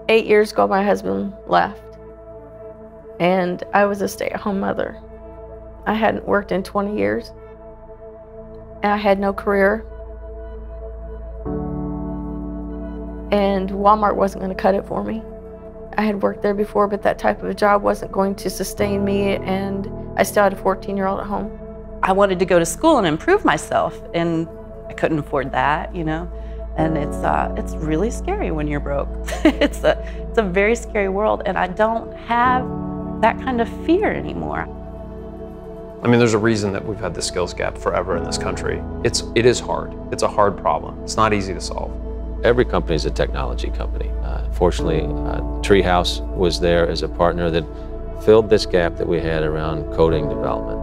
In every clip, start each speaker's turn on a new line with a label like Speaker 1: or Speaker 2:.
Speaker 1: 8 years ago, my husband left, and I was a stay-at-home mother. I hadn't worked in 20 years, and I had no career, and Walmart wasn't going to cut it for me. I had worked there before, but that type of a job wasn't going to sustain me, and I still had a 14-year-old at home.
Speaker 2: I wanted to go to school and improve myself, and I couldn't afford that, you know? And it's really scary when you're broke. It's a very scary world, and I don't have that kind of fear anymore.
Speaker 3: I mean, there's a reason that we've had the skills gap forever in this country. It is hard. It's a hard problem. It's not easy to solve.
Speaker 4: Every company is a technology company. Fortunately, Treehouse was there as a partner that filled this gap that we had around coding development.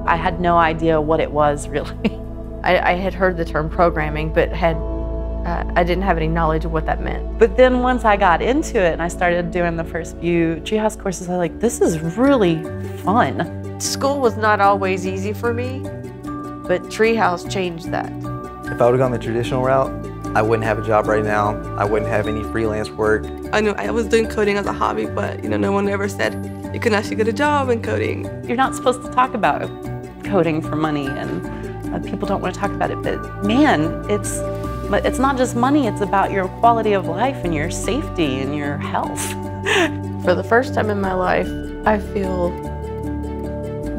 Speaker 2: I had no idea what it was, really.
Speaker 1: I had heard the term programming, but I didn't have any knowledge of what that meant.
Speaker 2: But then once I got into it and I started doing the first few Treehouse courses, I was like, this is really fun.
Speaker 1: School was not always easy for me, but Treehouse changed that.
Speaker 5: If I would have gone the traditional route, I wouldn't have a job right now. I wouldn't have any freelance work.
Speaker 6: I knew I was doing coding as a hobby, but no one ever said you can actually get a job in coding.
Speaker 2: You're not supposed to talk about coding for money, and people don't want to talk about it, but man, it's not just money, it's about your quality of life and your safety and your health.
Speaker 1: For the first time in my life, I feel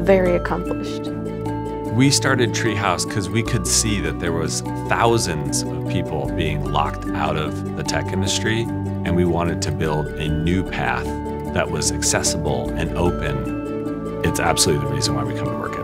Speaker 1: very accomplished.
Speaker 7: We started Treehouse because we could see that there was thousands of people being locked out of the tech industry, and we wanted to build a new path that was accessible and open. It's absolutely the reason why we come to work at